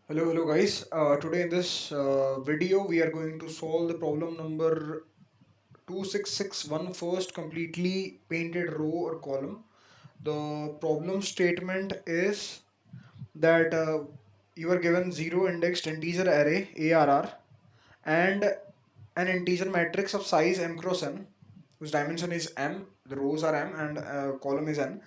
Hello guys. Today in this video we are going to solve the problem number 2661, first completely painted row or column. The problem statement is that you are given zero indexed integer array ARR and an integer matrix of size m cross n whose dimension is m, the rows are m and column is n.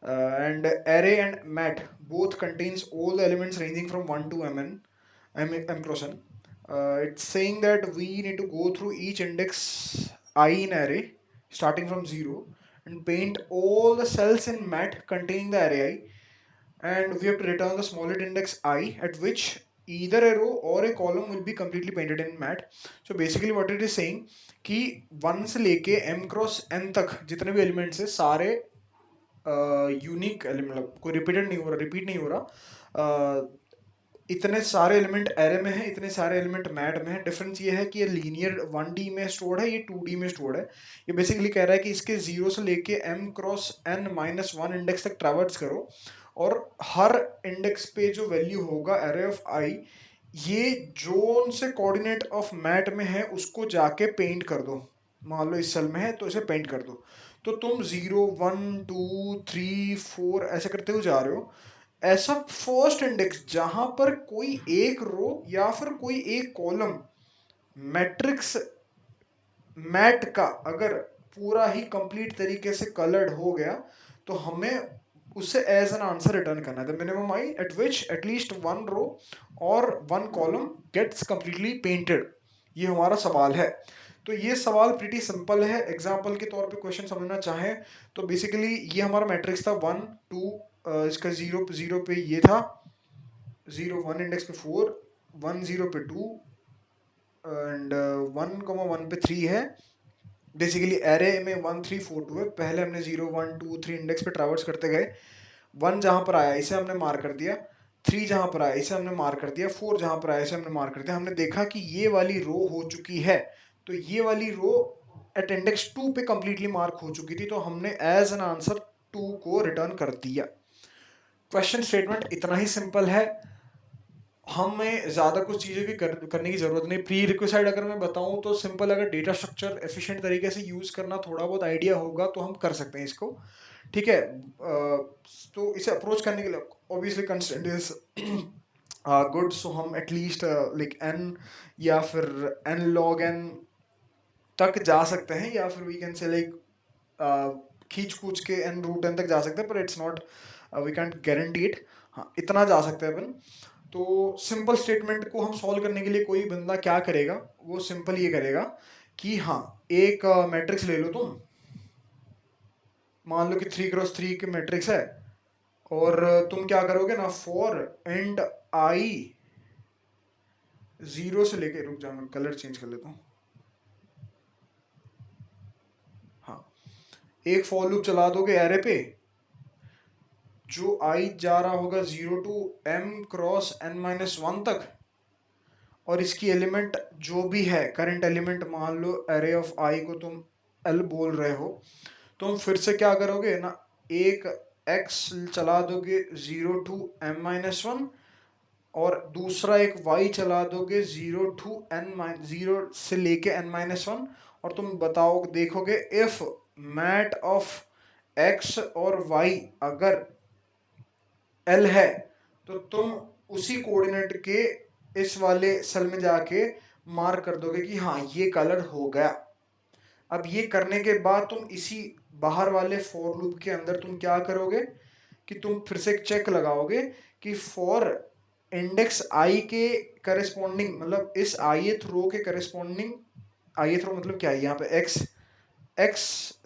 And array and mat both contains all the elements ranging from 1 to m cross n. It's saying that we need to go through each index I in array starting from 0 and paint all the cells in mat containing the array I, and we have to return the smallest index I at which either a row or a column will be completely painted in mat. So basically what it is saying कि 1 से लेके m cross n तक जितने भी elements है सारे unique मतलब कोई रिपीट नहीं हो रहा। इतने सारे एलिमेंट एरे में है, इतने सारे एलिमेंट मैट में है। डिफरेंस ये है कि ये लीनियर 1D में स्टोर्ड है, ये 2D में स्टोर्ड है। ये बेसिकली कह रहा है कि इसके 0 से लेके m cross n minus 1 index तक ट्रैवर्स करो और हर इंडेक्स पे जो वैल्यू होगा एरे ऑफ आई, ये जोन से कोऑर्डिनेट ऑफ मैट में है उसको जाके पेंट कर दो। मान लो इस सेल में है तो इसे पेंट कर दो। तो तुम 0 1 2 3 4 ऐसे करते हुए जा रहे हो। ऐसा फर्स्ट इंडेक्स जहां पर कोई एक रो या फिर कोई एक कॉलम मैट्रिक्स मैट का अगर पूरा ही कंप्लीट तरीके से कलर्ड हो गया तो हमें उसे एज एन आंसर रिटर्न करना है। The minimum I at which at least one row और one column gets completely painted, ये हमारा सवाल है। तो ये सवाल प्रीटी सिंपल है। एग्जाम्पल के तौर पे क्वेश्चन समझना चाहें तो बेसिकली ये हमारा मैट्रिक्स था 1 2, इसका 0 पे ये था, 0 1 इंडेक्स पे 4, 1 0 पे 2 एंड 1 1 पे 3 है। बेसिकली एरे में 1 3 4 2 है। पहले हमने 0 1 2 3 इंडेक्स पे ट्रैवर्स करते गए। 1 जहां पर आया इसे हमने मार्क कर दिया, 3 जहां पर आया इसे हमने मार्क कर दिया, 4 जहां पर आया इसे हमने मार्क कर दिया। हमने देखा कि ये वाली रो हो चुकी है, तो ये वाली रो एट इंडेक्स 2 पे कंप्लीटली मार्क हो चुकी थी, तो हमने एज एन आंसर 2 को रिटर्न कर दिया। क्वेश्चन स्टेटमेंट इतना ही सिंपल है, हमें ज़्यादा कुछ चीज़ें भी करने की ज़रूरत नहीं। प्री रिक्विसाइड अगर मैं बताऊं तो सिंपल, अगर डेटा स्ट्रक्चर एफिशिएंट तरीके से यूज़ करना थोड़ा बहुत आइडिया होगा तो हम कर सकते हैं इसको। ठीक है, तो इसे अप्रोच करने के लिए ऑब्वियसली कंस्ट्रेंट इज गुड। सो हम एटलीस्ट लाइक एन या फिर एन लॉग एन तक जा सकते हैं, या फिर वी कैन से लाइक खींच कूच के एन रूट एन तक जा सकते हैं, पर it's not, we can't guarantee it. हाँ, इतना जा सकते हैं अपन। तो सिंपल स्टेटमेंट को हम सॉल्व करने के लिए कोई बंदा क्या करेगा, वो सिंपल ये करेगा कि हाँ, एक मैट्रिक्स ले लो तुम, मान लो कि 3 क्रॉस 3 की मैट्रिक्स है, और तुम क्या करोगे ना, फॉर एंड आई 0 से लेके, रुक जाओ मैं कलर चेंज कर लेता हूँ। हाँ, एक फॉर लूप चला दोगे एरे पे, जो आई जा रहा होगा 0 to m cross n minus 1 तक, और इसकी एलिमेंट जो भी है करंट एलिमेंट, मान लो एरे ऑफ आई को तुम l बोल रहे हो, तुम फिर से क्या करोगे ना, एक x चला दोगे 0 टू m माइनस 1, और दूसरा एक y चला दोगे 0 टू n 0 से लेके n माइनस 1, और तुम बताओ देखोगे इफ मैट ऑफ x और y अगर l है तो तुम उसी कोऑर्डिनेट के इस वाले सेल में जाके मार्क कर दोगे कि हाँ ये कलर हो गया। अब ये करने के बाद तुम इसी बाहर वाले फॉर लूप के अंदर तुम क्या करोगे कि तुम फिर से एक चेक लगाओगे कि फॉर इंडेक्स आई के करस्पॉन्डिंग, मतलब इस ith रो के करस्पॉन्डिंग, ith रो मतलब क्या है यहाँ पे x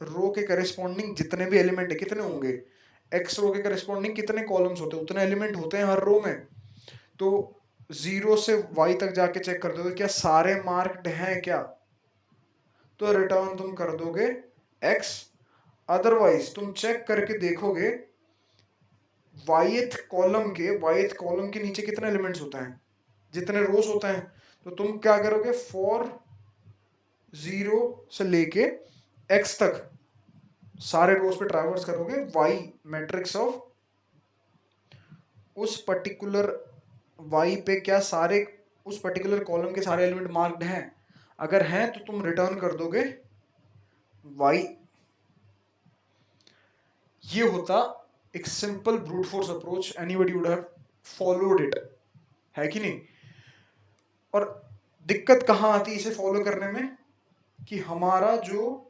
रो के करस्पॉन्डिंग जितने भी एलिमेंट है कितने होंगे, x रो के करस्पॉन्डिंग कितने कॉलम्स होते हैं उतने एलिमेंट होते हैं हर रो में। तो 0 से y तक जाके चेक कर दोगे क्या सारे मार्क्ड हैं क्या, तो रिटर्न तुम कर दोगे x। अदरवाइज तुम चेक करके देखोगे वाइथ कॉलम के नीचे कितने एलिमेंट्स होते हैं, जितने रोज होते हैं, तो तुम क्या करोगे फॉर 0 से लेके x तक सारे रोज पे ट्रैवर्स करोगे y मैट्रिक्स ऑफ उस पर्टिकुलर वाई पे क्या सारे उस पर्टिकुलर कॉलम के सारे एलिमेंट मार्क्ड हैं? अगर हैं तो तुम रिटर्न कर दोगे वाई। ये होता एक simple brute force approach, anybody would have followed it, है कि नहीं? और दिक्कत कहां आती है इसे फॉलो करने में, कि हमारा जो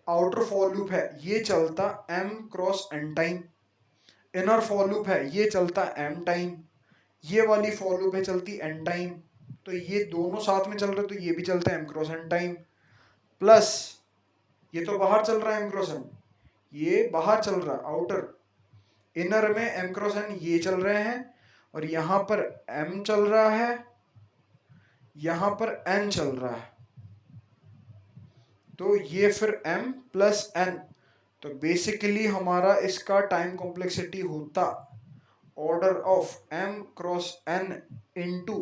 आउटर फॉर लूप है ये चलता m cross n time, inner for loop है ये चलता m टाइम, ये वाली फॉर लूप है चलती n टाइम, तो ये दोनों साथ में चल रहे तो ये भी चलता है m cross n time, plus ये तो बाहर चल रहा है m क्रॉस n, ये बाहर चल रहा है आउटर, इनर में m क्रॉस n ये चल रहे हैं, और यहां पर m चल रहा है, यहां पर n चल रहा है, तो ये फिर m प्लस n, तो बेसिकली हमारा इसका टाइम कॉम्प्लेक्सिटी होता order of m cross n into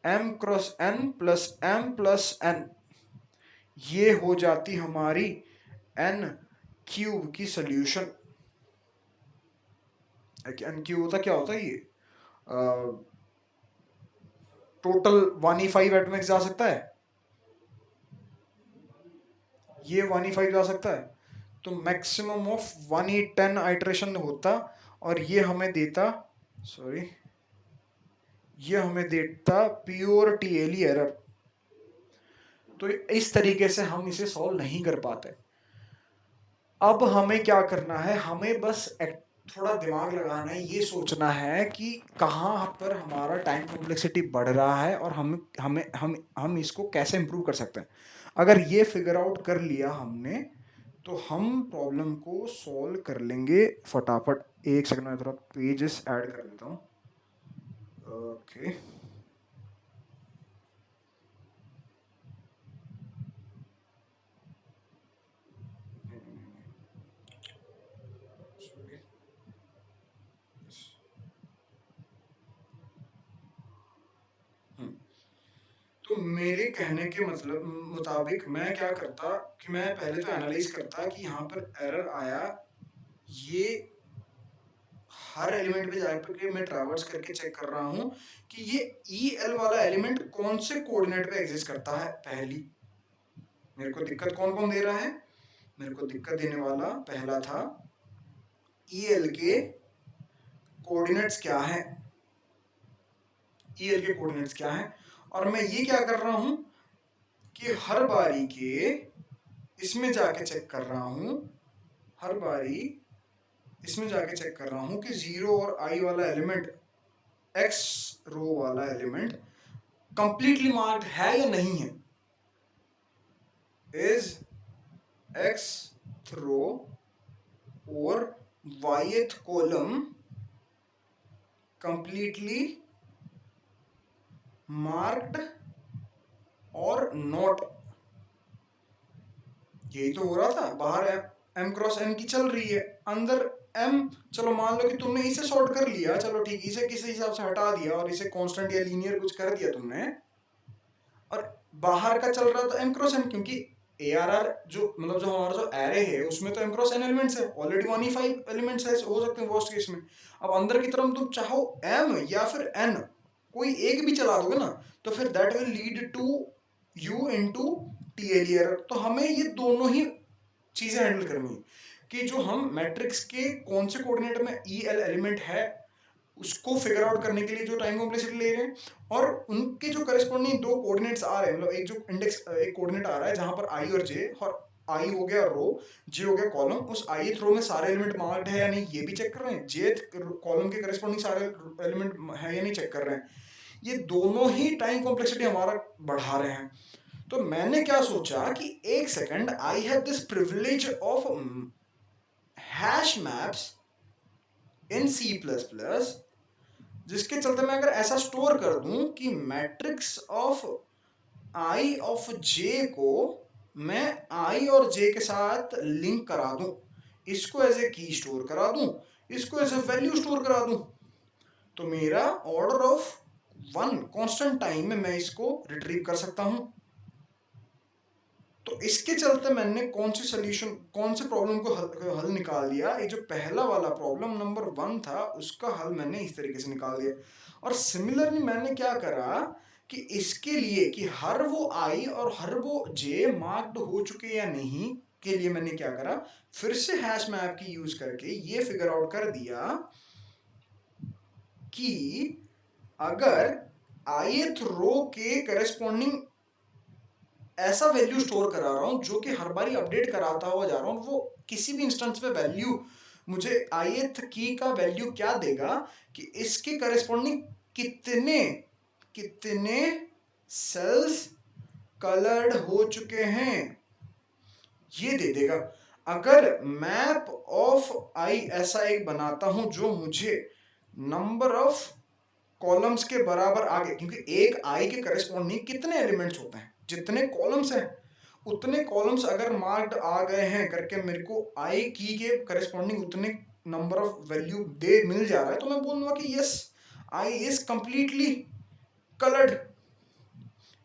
m cross n plus n, ये हो जाती हमारी n क्यूब की सोल्यूशन। n क्यूब होता क्या होता है, ये टोटल 1e5 एटॉमिक्स जा सकता है, ये 1e5 जा सकता है, तो मैक्सिमम ऑफ 1e10 आइटरेशन होता, और ये हमें देता, सॉरी, ये हमें देता प्योर टीएलई एरर। तो इस तरीके से हम इसे सॉल्व नहीं कर पाते। अब हमें क्या करना है, हमें बस थोड़ा दिमाग लगाना है, ये सोचना है कि कहाँ पर हमारा टाइम कॉम्प्लेक्सिटी बढ़ रहा है और हम इसको कैसे इम्प्रूव कर सकते हैं। अगर ये फिगर आउट कर लिया हमने तो हम प्रॉब्लम को सॉल्व कर लेंगे फटाफट। एक सेकंड में थोड़ा पेजेस ऐड कर लेता हूँ। ओके, तो मेरे कहने के मतलब मुताबिक मैं क्या करता कि मैं पहले तो एनालाइज करता कि यहाँ पर एरर आया, ये हर एलिमेंट पे जाकर मैं ट्रैवर्स करके चेक कर रहा हूँ कि ये ई एल वाला एलिमेंट कौन से कोऑर्डिनेट पे एग्जिस्ट करता है। पहली मेरे को दिक्कत कौन कौन दे रहा है, मेरे को दिक्कत देने वाला पहला था ई एल के कोऑर्डिनेट्स क्या है, ई एल के कोऑर्डिनेट्स क्या है, और मैं ये क्या कर रहा हूँ कि हर बारी के इसमें जाके चेक कर रहा हूँ, हर बारी इसमें जाके चेक कर रहा हूँ कि 0 और i वाला एलिमेंट, x रो वाला एलिमेंट कंप्लीटली मार्क्ड है या नहीं है। इज x रो और yth कॉलम कंप्लीटली मार्क्ड और नॉट। यही तो हो रहा था, बाहर m क्रॉस n की चल रही है, अंदर m, चलो मान लो कि तुमने इसे सॉर्ट कर लिया, चलो ठीक, इसे किसी हिसाब से हटा दिया और इसे कांस्टेंट या लीनियर कुछ कर दिया तुमने, और बाहर का चल रहा था m क्रॉस n, क्योंकि ARR जो मतलब जो हमारा जो एरे है उसमें तो m क्रॉस n एलिमेंट्स है, ऑलरेडी 1e5 एलिमेंट्स है, हो सकते हैं वर्स्ट केस में। अब अंदर की तरफ तुम चाहो m या फिर n, कोई एक भी चला दोगे ना, तो फिर that will lead to u into TLE error. तो हमें ये दोनों ही चीजें हैंडल करनी है कि जो हम मैट्रिक्स के कौन से कोऑर्डिनेट में ई एल एलिमेंट है उसको फिगर आउट करने के लिए जो टाइम कॉम्प्लेक्सिटी ले रहे हैं, और उनके जो करस्पॉन्डिंग दो कोऑर्डिनेट्स आ रहे हैं, मतलब एक जो इंडेक्स एक कोऑर्डिनेट आ रहा है जहां पर आई और जे, और आई हो गया रो, जे हो गया कॉलम, उस आई रो में सारे एलिमेंट मार्क्ड है या नहीं ये भी चेक कर रहे हैं, जे कॉलम के करस्पॉन्डिंग सारे एलिमेंट है या नहीं चेक कर रहे हैं। ये दोनों ही टाइम कॉम्प्लेक्सिटी हमारा बढ़ा रहे हैं। तो मैंने क्या सोचा कि एक second, I have this privilege of hash maps in C++, जिसके चलते मैं अगर ऐसा स्टोर कर दूं कि मैट्रिक्स ऑफ आई ऑफ जे को मैं आई और जे के साथ लिंक करा दूं, इसको एज ए की स्टोर करा दूं, इसको एज ए वैल्यू स्टोर करा दूं, तो मेरा ऑर्डर ऑफ 1 कांस्टेंट टाइम में मैं इसको रिट्रीव कर सकता हूं। तो इसके चलते मैंने कौन से प्रॉब्लम को हल निकाल दिया, ये जो पहला वाला प्रॉब्लम नंबर 1 था उसका हल मैंने इस तरीके से निकाल दिया। और सिमिलरली मैंने क्या करा कि इसके लिए कि हर वो आई और हर वो जे मार्क्ड हो चुके या नहीं के लिए मैंने क्या करा, फिर से हैश मैप की यूज करके ये फिगर आउट कर दिया कि अगर ith रो के करेस्पॉन्डिंग ऐसा वैल्यू स्टोर करा रहा हूं जो कि हर बारी अपडेट कराता हुआ जा रहा हूं, वो किसी भी इंस्टेंस पे वैल्यू मुझे ith की का वैल्यू क्या देगा कि इसके करेस्पॉन्डिंग कितने कितने सेल्स कलर्ड हो चुके हैं ये दे देगा। अगर मैप ऑफ आई ऐसा एक बनाता हूं जो मुझे नंबर ऑफ कॉलम्स के बराबर आगे, क्योंकि एक आई के करेस्पॉन्डिंग कितने एलिमेंट्स होते हैं, जितने कॉलम्स हैं उतने कॉलम्स अगर मार्क्ड आ गए हैं करके मेरे को आई की के करेस्पॉन्डिंग उतने नंबर ऑफ वैल्यू दे मिल जा रहा है, तो मैं बोलूंगा कि yes I is completely coloured.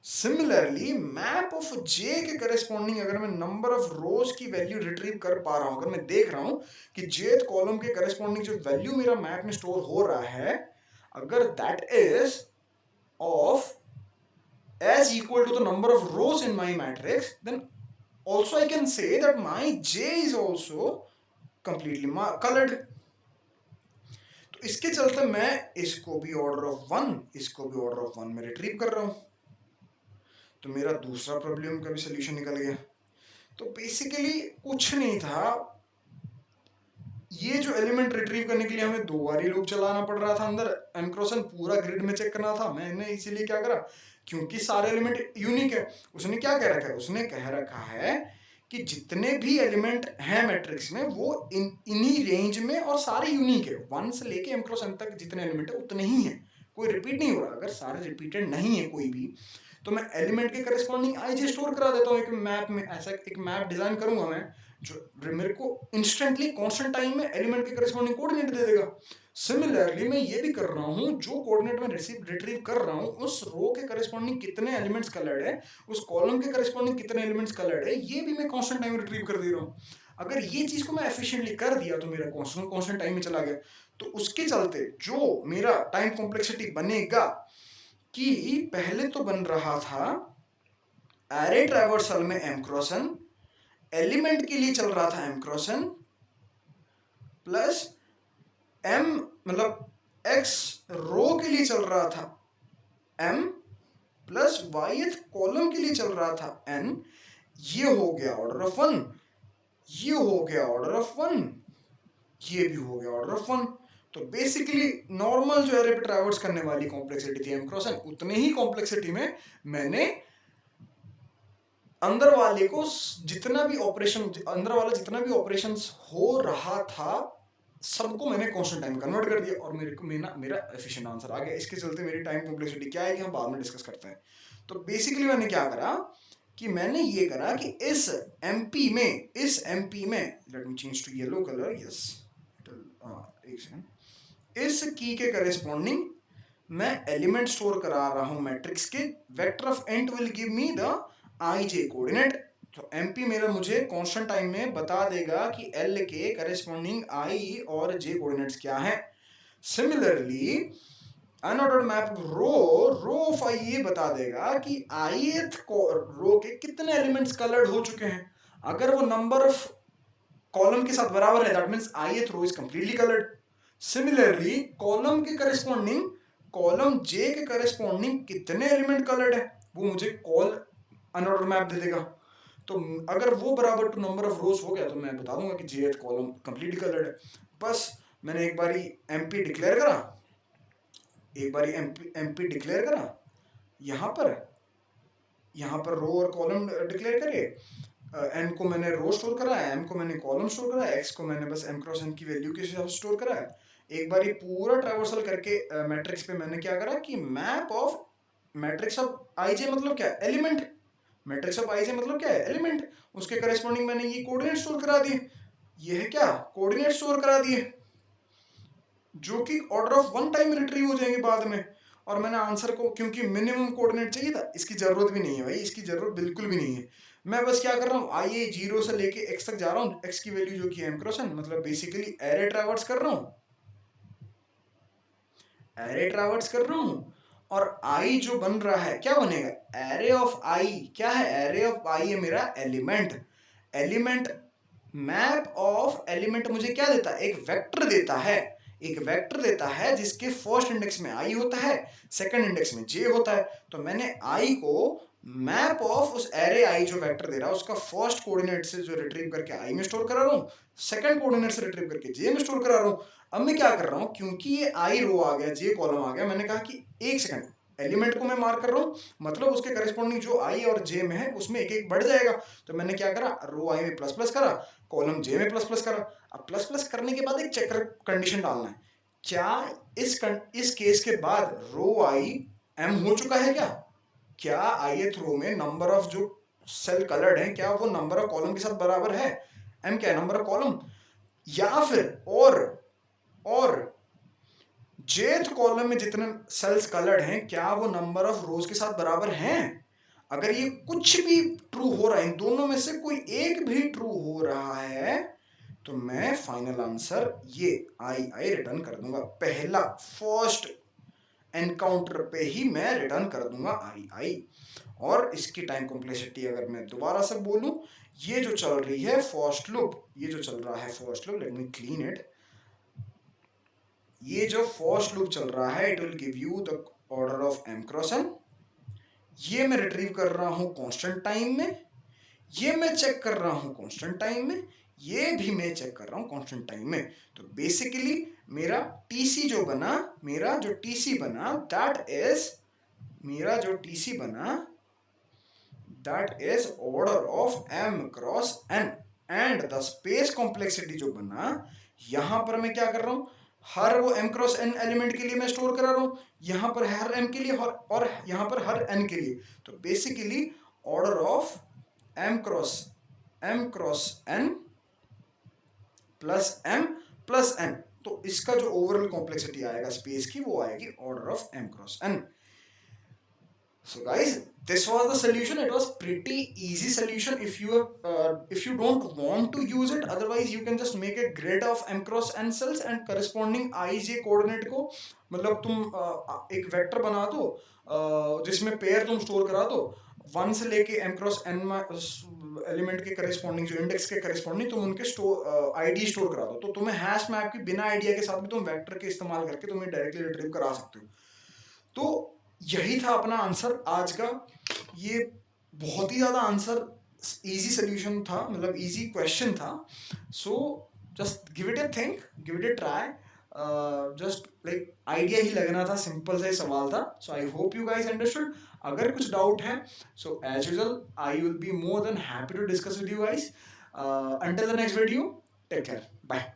Similarly map of J के करेस्पॉन्डिंग अगर मैं नंबर ऑफ रोज की वैल्यू रिट्रीव कर पा रहा हूं, अगर मैं देख रहा हूं कि जेथ कॉलम के करेस्पॉन्डिंग जो वैल्यू मेरा मैप में स्टोर हो रहा है, अगर that is of as equal to the number of rows in my matrix, then also I can say that my J is also completely colored. तो इसके चलते मैं इसको भी ऑर्डर ऑफ 1 इसको भी ऑर्डर ऑफ 1 में रिट्रीव कर रहा हूं, तो मेरा दूसरा प्रॉब्लम का भी सोल्यूशन निकल गया। तो बेसिकली कुछ नहीं था, ये जो एलिमेंट रिट्रीव करने के लिए हमें 2 बार लूप चलाना पड़ रहा था, अंदर एमक्रॉसन पूरा ग्रिड में चेक करना था। मैंने इसीलिए क्या करा, क्योंकि सारे एलिमेंट यूनिक है, उसने क्या कह रखा है, उसने कह रखा है कि जितने भी एलिमेंट हैं मैट्रिक्स में वो इन्हीं रेंज में और सारे यूनिक है, 1 से लेके एमक्रॉसन तक जितने एलिमेंट है उतने ही है, कोई रिपीट नहीं हो रहा। अगर सारे रिपीटेड नहीं है कोई भी, तो मैं एलिमेंट के करस्पॉन्डिंग आईजे स्टोर करा देता हूँ एक मैप में। ऐसा एक मैप डिजाइन करूंगा मैं जो मेरे को इंस्टेंटली कांस्टेंट टाइम में एलिमेंट के करस्पॉन्डिंग कोऑर्डिनेट दे देगा। सिमिलरली मैं ये भी कर रहा हूँ, जो कोऑर्डिनेट में रिट्रीव कर रहा हूँ उस रो के करस्पॉन्डिंग कितने एलिमेंट्स कलर्ड है, उस कॉलम के करस्पॉन्डिंग कितने एलिमेंट्स कलर्ड है, ये भी मैं कांस्टेंट टाइम में रिट्रीव कर दे रहा हूँ। अगर ये चीज को मैं एफिशिएंटली कर दिया तो मेरा कांस्टेंट टाइम में चला गया। तो उसके चलते जो मेरा टाइम कॉम्प्लेक्सिटी बनेगा कि पहले तो बन रहा था एरे ट्रैवर्सल में एम क्रॉस एन, एलिमेंट के लिए चल रहा था M cross N plus M, मतलब एक्स रो के लिए चल रहा था एम प्लस वाईथ कॉलम के लिए चल रहा था एन। ये हो गया ऑर्डर ऑफ 1, ये हो गया ऑर्डर ऑफ 1, ये भी हो गया ऑर्डर ऑफ 1। तो बेसिकली नॉर्मल जो एरे पे ट्रैवर्स करने वाली कॉम्प्लेक्सिटी थी एम क्रॉस एन, उतने ही कॉम्प्लेक्सिटी में मैंने अंदर वाले को जितना भी ऑपरेशन, अंदर वाला जितना भी ऑपरेशंस हो रहा था सबको मैंने कांस्टेंट टाइम कन्वर्ट कर दिया और मेरे को मेरा एफिशिएंट आंसर आ गया। इसके चलते मेरी टाइम कॉम्प्लेक्सिटी क्या है कि हम बाद में डिस्कस करते हैं। तो बेसिकली मैंने क्या करा कि मैंने ये करा कि इस एमपी में let me change to yellow colour, yes एक सेकंड, इस की के करेस्पॉन्डिंग मैं एलिमेंट स्टोर करा रहा हूं मैट्रिक्स के, vector of ant will give me the I J coordinate. तो एमपी मेरा मुझे कांस्टेंट टाइम में बता देगा कि एल के करेस्पॉन्डिंग आई और जे कोऑर्डिनेट्स क्या हैं। Similarly unordered map row of I ये बता देगा कि ith रो के कितने एलिमेंट्स कलर्ड हो चुके हैं। अगर वो नंबर ऑफ कॉलम के साथ बराबर है that means ith row is completely coloured. Similarly column के करेस्पॉन्डिंग, कॉलम जे के करेस्पॉन्डिंग कितने एलिमेंट कलर्ड है वो मुझे कॉल अनऑर्डर मैप दे देगा। तो अगर वो बराबर टू नंबर ऑफ रोज हो गया तो मैं बता दूंगा कि जेथ कॉलम कंप्लीटली कलर्ड है। बस मैंने एक बारी एमपी डिक्लेयर करा, एक बारी एमपी डिक्लेयर करा, यहाँ पर रो और कॉलम डिक्लेयर करे, एन को मैंने रो स्टोर करा है, एम को मैंने कॉलम स्टोर करा है, एक्स को मैंने बस एम क्रॉस एन की वैल्यू के हिसाब से स्टोर करा है। एक बार ये पूरा ट्रैवर्सल करके मैट्रिक्स पे मैंने क्या करा कि map of matrix of IJ मतलब क्या है, एलिमेंट, मैट्रिक्स ऑफ आईजे मतलब क्या है, एलिमेंट, उसके करेस्पॉन्डिंग मैंने ये कोऑर्डिनेट स्टोर करा दिए, ये है क्या कोऑर्डिनेट स्टोर करा दिए जो कि ऑर्डर ऑफ 1 टाइम रिट्रीव हो जाएंगे बाद में। और मैंने आंसर को, क्योंकि मिनिमम कोऑर्डिनेट चाहिए था, इसकी जरूरत भी नहीं है भाई, इसकी जरूरत बिल्कुल भी नहीं है। मैं बस क्या कर रहा हूँ, आइए 0 से लेके x तक जा रहा हूँ, x की वैल्यू जो कि m क्रॉस n, मतलब बेसिकली एरे ट्रैवर्स कर रहा हूँ, एरे ट्रैवर्स कर रहा हूँ। और i जो बन रहा है क्या बनेगा, एरे ऑफ i, क्या है, एरे ऑफ i है मेरा element. Element, map of element मुझे क्या देता है, एक वेक्टर देता है, एक वेक्टर देता है जिसके फर्स्ट इंडेक्स में i होता है, सेकंड इंडेक्स में j होता है। तो मैंने i को मैप ऑफ उस एरे i जो वेक्टर दे रहा है उसका फर्स्ट कोऑर्डिनेट से जो रिट्रीव करके i में स्टोर करा रहा हूँ, सेकंड कोऑर्डिनेट से रिट्रीव करके j में स्टोर करा रहा हूँ। अब मैं क्या कर रहा हूँ, क्योंकि ये i रो आ गया, j कॉलम आ गया, मैंने कहा कि एक सेकंड, एलिमेंट को मैं मार्क कर रहा हूँ, मतलब उसके करस्पॉन्डिंग जो i और j में है उसमें एक एक बढ़ जाएगा। तो मैंने क्या करा, रो i में प्लस प्लस करा, कॉलम j में प्लस प्लस करा। अब प्लस प्लस करने के बाद एक चेकर कंडीशन डालना है, क्या इस केस के बाद रो i m हो चुका है क्या ith रो में नंबर ऑफ जो सेल कलर्ड है क्या वो नंबर ऑफ कॉलम के साथ बराबर है, m क्या है, नंबर ऑफ कॉलम, या फिर और jth कॉलम में जितने सेल्स कलर्ड हैं क्या वो नंबर ऑफ रोज के साथ बराबर हैं। अगर ये कुछ भी ट्रू हो रहा है, इन दोनों में से कोई एक भी ट्रू हो रहा है, तो मैं फाइनल आंसर ये आई रिटर्न कर दूंगा, पहला फर्स्ट एनकाउंटर पे ही मैं रिटर्न कर दूंगा आई। और इसकी टाइम कॉम्प्लेक्सिटी अगर मैं दोबारा से बोलूं, ये जो चल रही है फर्स्ट लूप, ये जो चल रहा है first loop, let me clean it, ये जो फर्स्ट लूप चल रहा है it will give you the order of m cross n, ये मैं रिट्रीव कर रहा हूं कांस्टेंट टाइम में, ये मैं चेक कर रहा हूं कांस्टेंट टाइम में, ये भी मैं चेक कर रहा हूं कांस्टेंट टाइम में। तो बेसिकली मेरा टीसी जो बना, मेरा जो टीसी बना दैट इज, मेरा जो टीसी बना that is order of m cross n, and the space complexity जो बना, यहां पर मैं क्या कर रहा हूं, हर वो m क्रॉस n एलिमेंट के लिए मैं स्टोर करा रहा हूं, यहां पर हर m के लिए और यहां पर हर n के लिए। तो basically order of m cross n plus m plus n, तो इसका जो ओवरऑल कॉम्प्लेक्सिटी आएगा स्पेस की वो आएगी order of m cross n। So guys, this was the solution. It was pretty easy solution if you don't want to use it. Otherwise, you can just make a grid of m cross n cells and corresponding ij coordinate को, मतलब तुम एक vector बना दो जिसमें pair तुम store करा दो, 1 से लेके m क्रॉस n एलिमेंट के करस्पॉन्डिंग जो इंडेक्स के करस्पॉन्डिंग तुम उनके आईडी स्टोर करा दो, तो तुम्हें हैश मैप की बिना आइडिया के साथ भी तुम वेक्टर के इस्तेमाल करके तुम्हें डायरेक्टली रिट्रीव करा सकते हो। तो यही था अपना आंसर आज का, ये बहुत ही ज़्यादा आंसर इजी सोल्यूशन था, मतलब इजी क्वेश्चन था। So just give it a think, give it a try, just like idea ही लगना था, सिंपल सा ही सवाल था। So I hope you guys understood. अगर कुछ डाउट है so as usual I will be more than happy to discuss with you guys. Until the next video, take care, bye.